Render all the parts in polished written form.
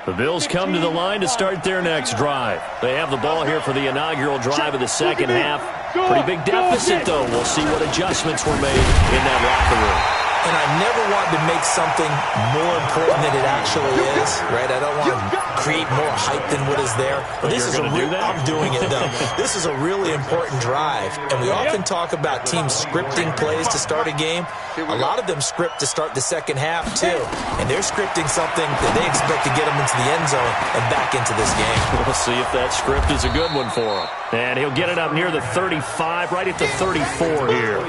The Bills come to the line to start their next drive. They have the ball here for the inaugural drive of the second half. Pretty big deficit, though. We'll see what adjustments were made in that locker room. And I never want to make something more important than it actually is, right? I don't want to create more hype than what is there. But this is I'm doing it, though. This is a really important drive. And we often talk about teams scripting plays to start a game. A lot of them script to start the second half, too. And they're scripting something that they expect to get them into the end zone and back into this game. We'll see if that script is a good one for him. And he'll get it up near the 35, right at the 34 here.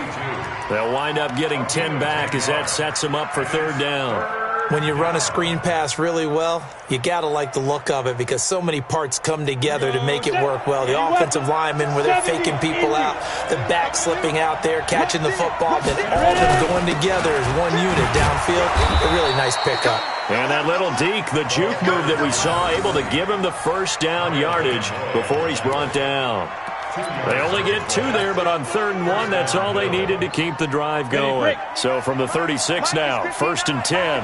They'll wind up getting 10 back as that sets them up for third down. When you run a screen pass really well, you got to like the look of it because so many parts come together to make it work well. The offensive linemen, where they're faking people out, the back slipping out there, catching the football, then all of them going together as one unit downfield. A really nice pickup. And that little deke, the juke move that we saw, able to give him the first down yardage before he's brought down. They only get 2 there, but on 3rd and 1, that's all they needed to keep the drive going. So from the 36 now, 1st and 10.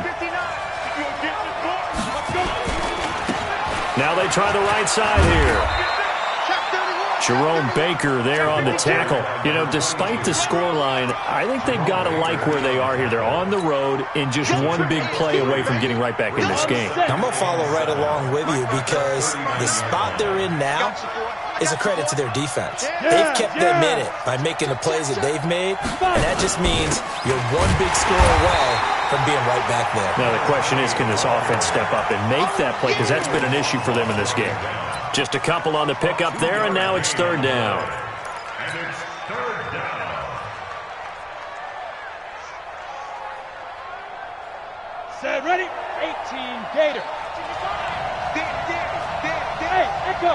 Now they try the right side here. Jerome Baker there on the tackle. You know, despite the scoreline, I think they've got to like where they are here. They're on the road and just one big play away from getting right back in this game. I'm going to follow right along with you because the spot they're in now is a credit to their defense. They've kept them in it by making the plays that they've made, and that just means you're one big score away from being right back there. Now the question is, can this offense step up and make that play? Because that's been an issue for them in this game. Just a couple on the pickup there, and now it's 3rd down. Set, ready? 18, Gator. Hey, echo.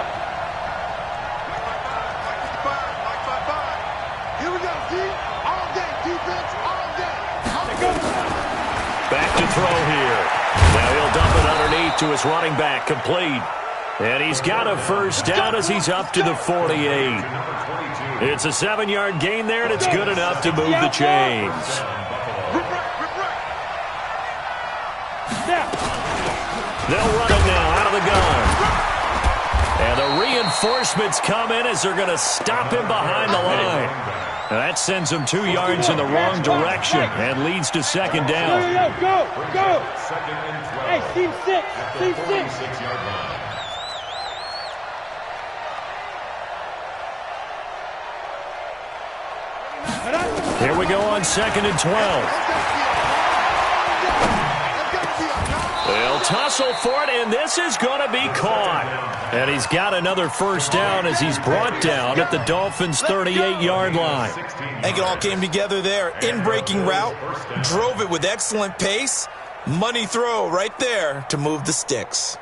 Here we go, D. All day, defense, all day. Back to throw here. Now he'll dump it underneath to his running back, complete. And he's got a first down as he's up to the 48. It's a 7-yard gain there, and it's good enough to move the chains. They'll run it now out of the gun. And the reinforcements come in as they're going to stop him behind the line. Now that sends him 2 yards in the wrong direction and leads to 2nd down. Go. Hey, team 6. Here we go on 2nd and 12. They'll tussle for it, and this is going to be caught. And he's got another first down as he's brought down at the Dolphins' 38-yard line. I think it all came together there. In-breaking route, drove it with excellent pace. Money throw right there to move the sticks.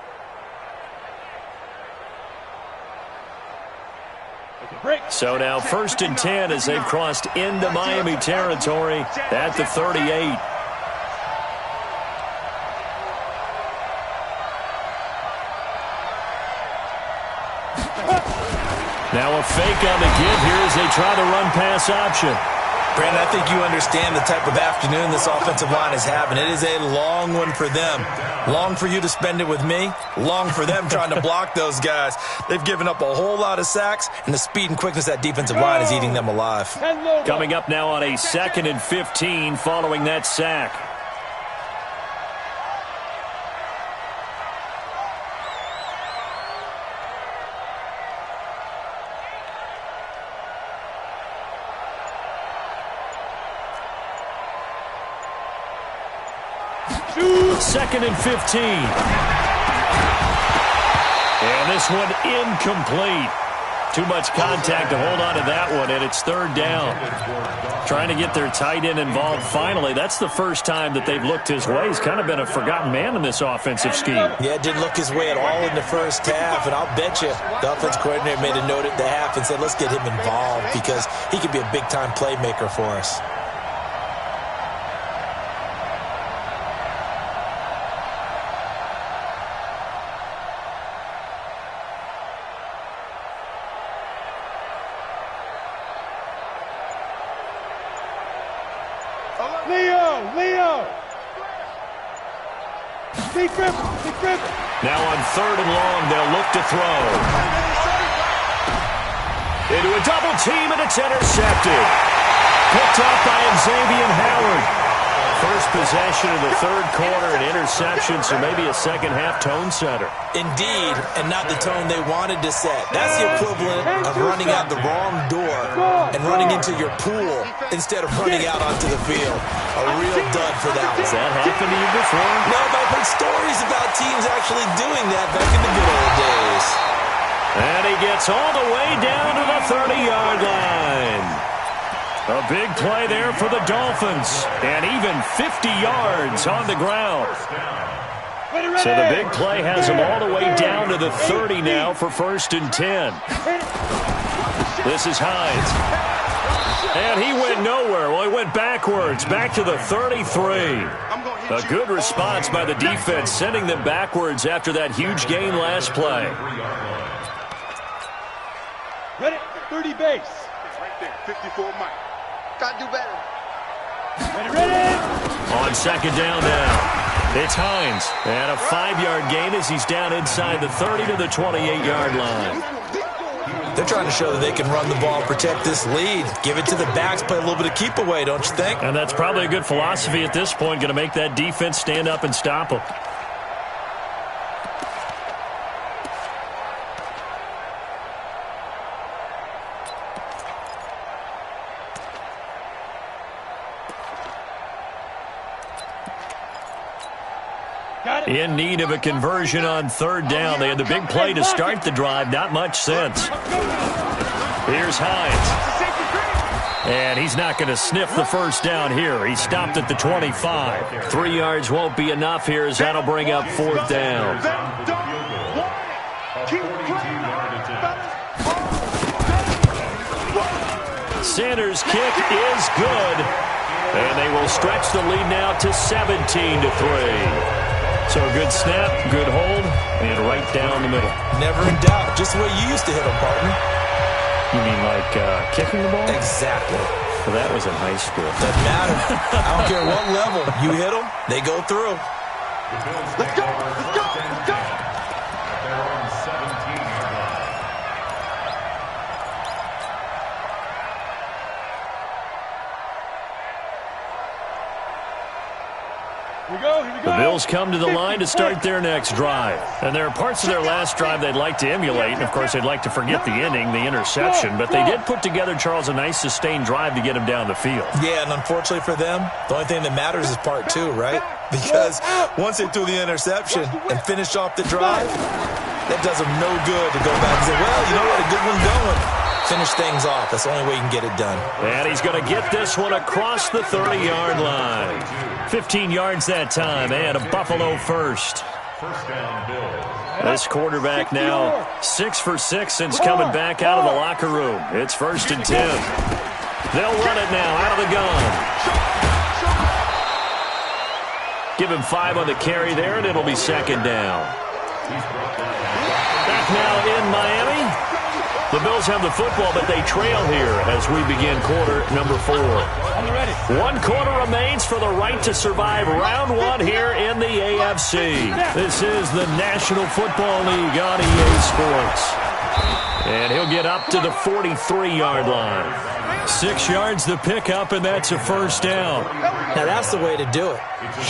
So now 1st and 10 as they've crossed into Miami territory at the 38. Now a fake on the give here as they try the run-pass option. Brandon, I think you understand the type of afternoon this offensive line is having. It is a long one for them. Long for you to spend it with me. Long for them trying to block those guys. They've given up a whole lot of sacks, and the speed and quickness of that defensive line is eating them alive. Coming up now on a 2nd and 15 following that sack. Second and 15. And this one incomplete. Too much contact to hold on to that one, and it's 3rd down. Trying to get their tight end involved finally. That's the first time that they've looked his way. He's kind of been a forgotten man in this offensive scheme. Yeah, it didn't look his way at all in the first half, and I'll bet you the offense coordinator made a note at the half and said, let's get him involved because he could be a big-time playmaker for us. Now on 3rd and long, they'll look to throw. Into a double team, and it's intercepted. Picked off by Xavier Howard. First possession of the 3rd quarter, an interception, so maybe a second-half tone setter. Indeed, and not the tone they wanted to set. That's the equivalent of running out the wrong door and running into your pool instead of running out onto the field. A real dud for that one. Has that happened to you before? No, but I've heard stories about teams actually doing that back in the good old days. And he gets all the way down to the 30-yard line. A big play there for the Dolphins, and even 50 yards on the ground. So the big play has them all the way down to the 30 now for 1st and 10. This is Hines. And he went nowhere. Well, he went backwards, back to the 33. A good response by the defense, sending them backwards after that huge gain last play. Ready? 30 base. It's right there. 54 Mike. Got to do better. Ready? On 2nd down now, it's Hines. And a 5-yard gain as he's down inside the 30 to the 28-yard line. They're trying to show that they can run the ball, protect this lead. Give it to the backs, play a little bit of keep away, don't you think? And that's probably a good philosophy at this point, going to make that defense stand up and stop them. In need of a conversion on 3rd down. They had the big play to start the drive. Not much sense. Here's Hines. And he's not going to sniff the 1st down here. He stopped at the 25. 3 yards won't be enough here as that'll bring up 4th down. Sanders' kick is good. And they will stretch the lead now to 17-3. So a good snap, good hold, and right down the middle. Never in doubt. Just the way you used to hit them, partner. You mean like kicking the ball? Exactly. Well, that was in high school. Doesn't matter. I don't care what level. You hit them, they go through. Let's go. Let's go. Let's go. Here we go. The Bills come to the line to start their next drive. And there are parts of their last drive they'd like to emulate. And, of course, they'd like to forget the ending, the interception. But they did put together, Charles, a nice sustained drive to get him down the field. Yeah, and unfortunately for them, the only thing that matters is part 2, right? Because once they threw the interception and finished off the drive, that does them no good to go back and say, well, you know what, a good one going. Finish things off. That's the only way you can get it done. And he's going to get this one across the 30-yard line. 15 yards that time, and a Buffalo first. This quarterback now 6 for 6 since coming back out of the locker room. It's 1st and 10. They'll run it now out of the gun. Give him 5 on the carry there, and it'll be 2nd down. Back now in Miami. The Bills have the football, but they trail here as we begin quarter number 4. 1 quarter remains for the right to survive round 1 here in the AFC. This is the National Football League on EA Sports. And he'll get up to the 43-yard line. 6 yards the pickup, and that's a 1st down. Now that's the way to do it.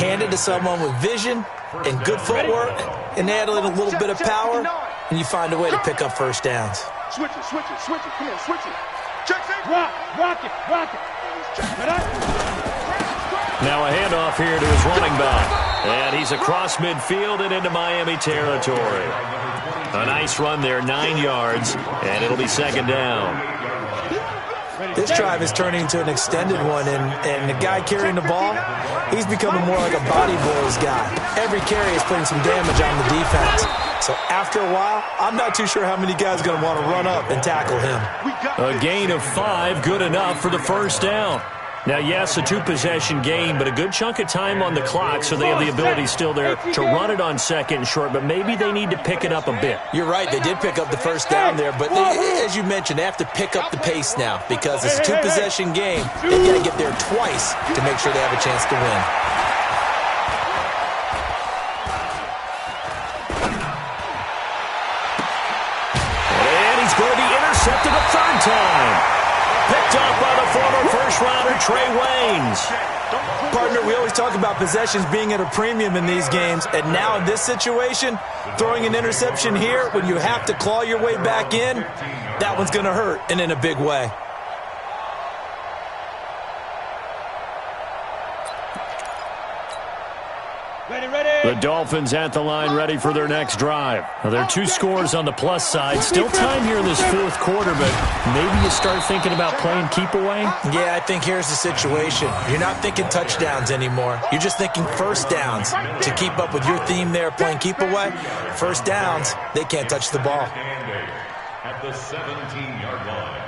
Hand it to someone with vision and good footwork, and add in a little bit of power, and you find a way to pick up 1st downs. Switch it, switch it, switch it. Come on, switch it. Check it. Rock it, rock it. Now a handoff here to his running back. And he's across midfield and into Miami territory. A nice run there, 9 yards, and it'll be 2nd down. This drive is turning into an extended one, and the guy carrying the ball, he's becoming more like a body blows guy. Every carry is putting some damage on the defense. So after a while, I'm not too sure how many guys are going to want to run up and tackle him. A gain of 5, good enough for the 1st down. Now, yes, a 2-possession game, but a good chunk of time on the clock, so they have the ability still there to run it on 2nd and short, but maybe they need to pick it up a bit. You're right. They did pick up the 1st down there, but as you mentioned, they have to pick up the pace now because it's a 2-possession game. They've got to get there twice to make sure they have a chance to win. former first-rounder Trey Waynes. Partner, we always talk about possessions being at a premium in these games, and now in this situation, throwing an interception here when you have to claw your way back in, that one's going to hurt, and in a big way. The Dolphins at the line, ready for their next drive. Now, there are 2 scores on the plus side. Still time here in this fourth quarter, but maybe you start thinking about playing keep away? Yeah, I think here's the situation. You're not thinking touchdowns anymore. You're just thinking first downs. To keep up with your theme there, playing keep away, first downs, they can't touch the ball. At the 17-yard line.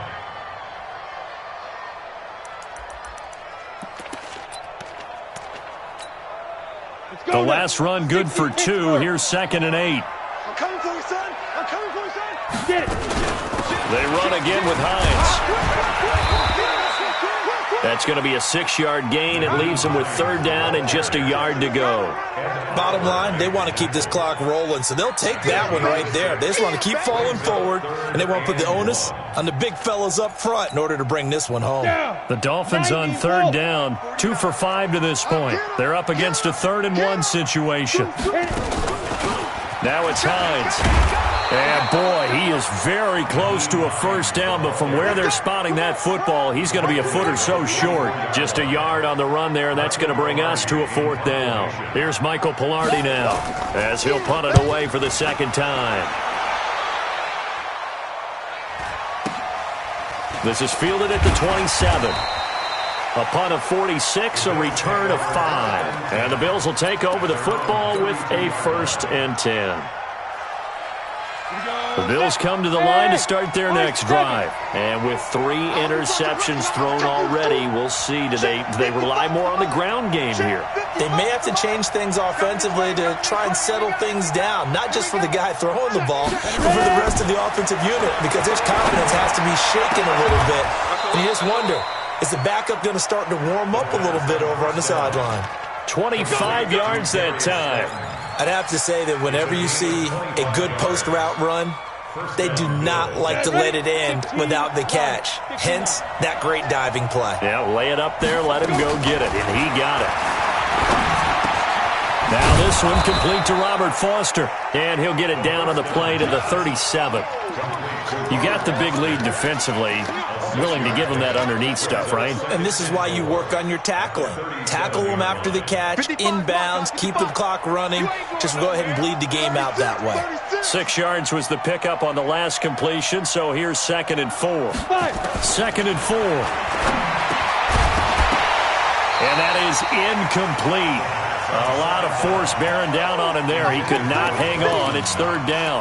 The last run good for 2. Here's 2nd and 8. I'm coming for you, son. I'm coming for you, son. Get it. They run again with Hines. That's going to be a 6-yard gain. It leaves them with 3rd down and just a yard to go. Bottom line, they want to keep this clock rolling, so they'll take that one right there. They just want to keep falling forward, and they want to put the onus on the big fellas up front in order to bring this one home. The Dolphins on 3rd down, 2 for 5 to this point. They're up against a 3rd and 1 situation. Now it's Hines. And, boy, he is very close to a first down, but from where they're spotting that football, he's going to be a foot or so short. Just a yard on the run there, and that's going to bring us to a 4th down. Here's Michael Pilardi now as he'll punt it away for the 2nd time. This is fielded at the 27. A punt of 46, a return of 5. And the Bills will take over the football with a 1st and 10. The Bills come to the line to start their next drive. And with 3 interceptions thrown already, we'll see. Do they rely more on the ground game here? They may have to change things offensively to try and settle things down, not just for the guy throwing the ball, but for the rest of the offensive unit, because his confidence has to be shaken a little bit. And you just wonder, is the backup going to start to warm up a little bit over on the sideline? 25 yards that time. I'd have to say that whenever you see a good post route run, they do not like to let it end without the catch. Hence, that great diving play. Yeah, lay it up there, let him go get it, and he got it. Now this one complete to Robert Foster, and he'll get it down on the play to the 37. You got the big lead defensively. Willing to give him that underneath stuff, right? And this is why you work on your tackling. Tackle them after the catch, inbounds, keep the clock running. Just go ahead and bleed the game out that way. 6 yards was the pickup on the last completion, so here's 2nd and 4. 2nd and 4. And that is incomplete. A lot of force bearing down on him there. He could not hang on. It's 3rd down.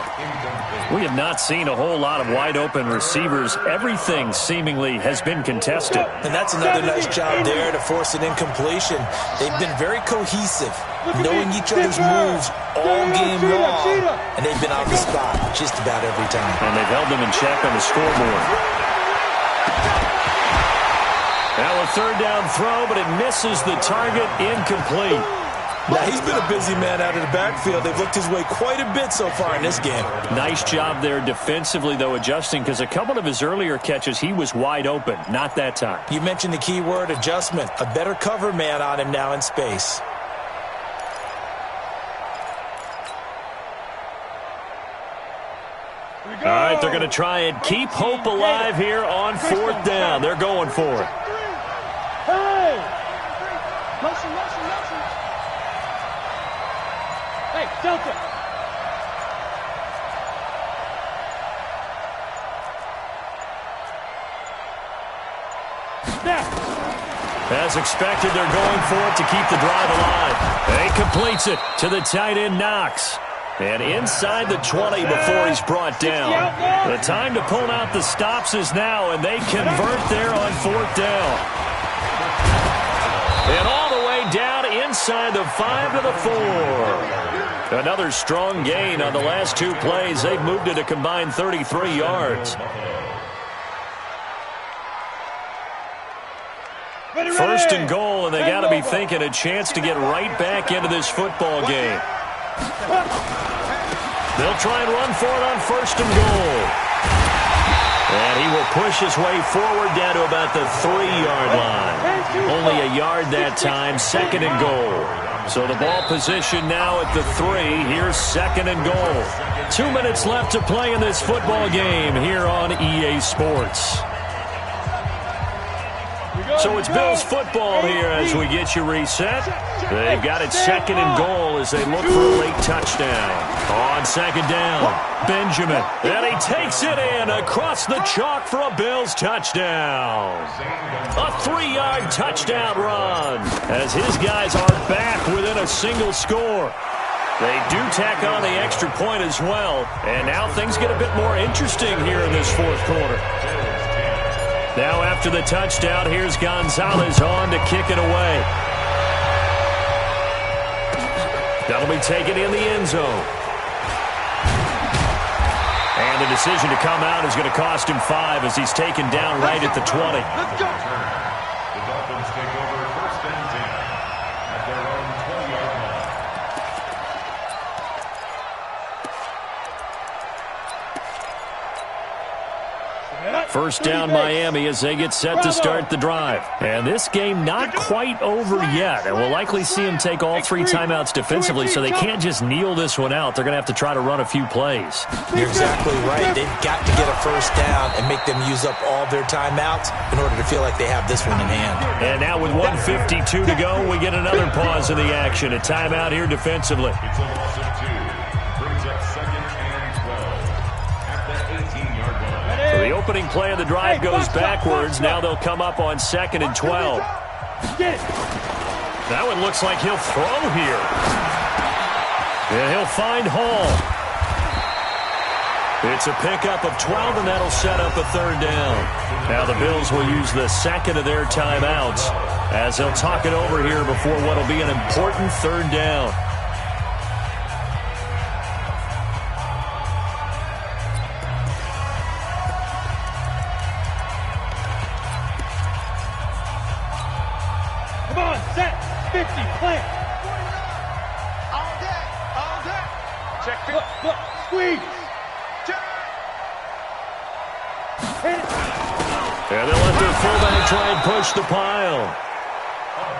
We have not seen a whole lot of wide-open receivers. Everything seemingly has been contested. And that's another nice job there to force an incompletion. They've been very cohesive, knowing each other's moves all game long, and they've been on the spot just about every time. And they've held them in check on the scoreboard. Now a 3rd down throw, but it misses the target, incomplete. Now, he's been a busy man out of the backfield. They've looked his way quite a bit so far in this game. Nice job there defensively, though, adjusting, because a couple of his earlier catches, he was wide open. Not that time. You mentioned the key word, adjustment. A better cover man on him now in space. All right, they're going to try and keep hope alive here on 4th down. They're going for it. Hey! Motion, motion, motion. Hey, Delta. As expected, they're going for it to keep the drive alive. He completes it to the tight end, Knox. And inside the 20 before he's brought down. The time to pull out the stops is now, and they convert there on 4th down. And all the way down inside the 5 to the 4. Another strong gain on the last 2 plays. They've moved it a combined 33 yards. First and goal, and they got to be thinking a chance to get right back into this football game. They'll try and run for it on 1st and goal. And he will push his way forward down to about the 3-yard line. Only a yard that time, 2nd and goal. So the ball position now at the 3. Here's 2nd and goal. 2 minutes left to play in this football game here on EA Sports. So it's Bills football here as we get you reset. They've got it 2nd and goal as they look for a late touchdown. On 2nd down, Benjamin. And he takes it in across the chalk for a Bills touchdown. A 3-yard touchdown run as his guys are back within a single score. They do tack on the extra point as well. And now things get a bit more interesting here in this 4th quarter. Now after the touchdown, here's Gonzalez on to kick it away. That'll be taken in the end zone. And the decision to come out is going to cost him 5 as he's taken down right at the 20. Let's go. The Dolphins take over 1st and 10 at their own 20-yard line. First down Miami as they get set to start the drive. And this game not quite over yet. And we'll likely see them take all 3 timeouts defensively, so they can't just kneel this one out. They're going to have to try to run a few plays. You're exactly right. They've got to get a first down and make them use up all their timeouts in order to feel like they have this one in hand. And now with 1:52 to go, we get another pause in the action. A timeout here defensively. It's a loss of 2. Brings up 2nd and 12 at the 18-yard line. So the opening play of the drive goes backwards. Now they'll come up on 2nd and 12. That one looks like he'll throw here. And he'll find Hall. It's a pickup of 12, and that'll set up a 3rd down. Now the Bills will use the 2nd of their timeouts as they'll talk it over here before what will be an important 3rd down. Come on, set, 50, plant. All day, all day. Check 50. Look, squeeze. And they'll let their fullback try and push the pile.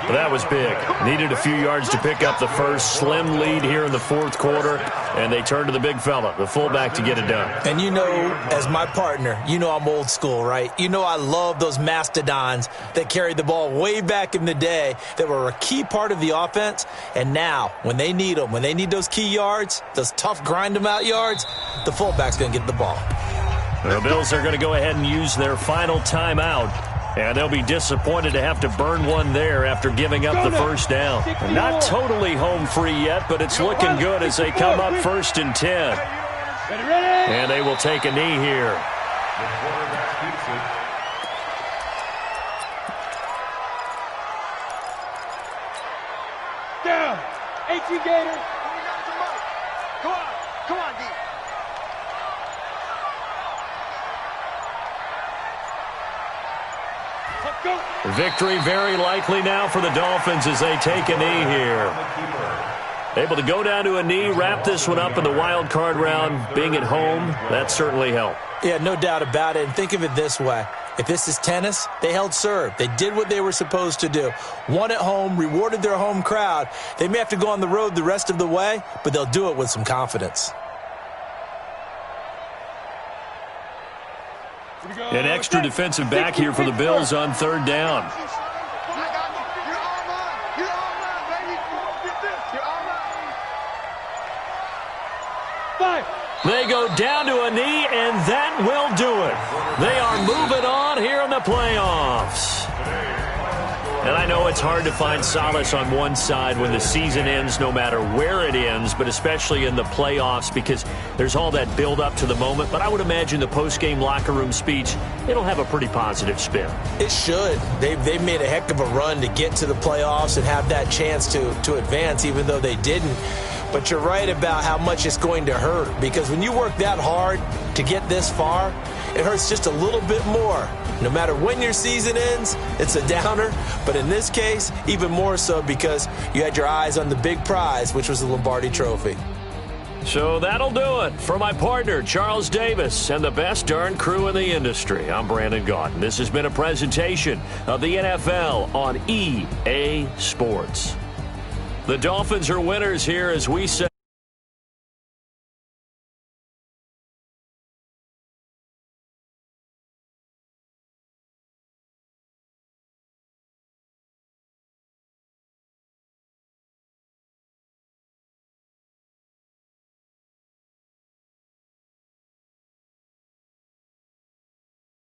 But that was big. Needed a few yards to pick up the first. Slim lead here in the 4th quarter, and they turn to the big fella, the fullback, to get it done. And you know, as my partner, you know I'm old school, right? You know I love those mastodons that carried the ball way back in the day that were a key part of the offense. And now, when they need them, when they need those key yards, those tough grind-them-out yards, the fullback's going to get the ball. The Bills are going to go ahead and use their final timeout, and they'll be disappointed to have to burn one there after giving up the first down. Not totally home free yet, but it's looking good as they come up 1st and 10. And they will take a knee here. The quarterback keeps it. Down. H.E. Gator. Come on, D. Victory very likely now for the Dolphins as they take a knee here. Able to go down to a knee, wrap this one up in the wild card round. Being at home, that certainly helped. Yeah, no doubt about it. And think of it this way. If this is tennis, they held serve. They did what they were supposed to do. Won at home, rewarded their home crowd. They may have to go on the road the rest of the way, but they'll do it with some confidence. An extra defensive back here for the Bills on 3rd down. They go down to a knee, and that will do it. They are moving on here in the playoffs. And I know it's hard to find solace on one side when the season ends, no matter where it ends, but especially in the playoffs because there's all that build-up to the moment. But I would imagine the post-game locker room speech, it'll have a pretty positive spin. It should. They've made a heck of a run to get to the playoffs and have that chance to advance, even though they didn't. But you're right about how much it's going to hurt because when you work that hard to get this far, it hurts just a little bit more. No matter when your season ends, it's a downer. But in this case, even more so because you had your eyes on the big prize, which was the Lombardi Trophy. So that'll do it. For my partner, Charles Davis, and the best darn crew in the industry, I'm Brandon Gaudin. This has been a presentation of the NFL on EA Sports. The Dolphins are winners here as we say.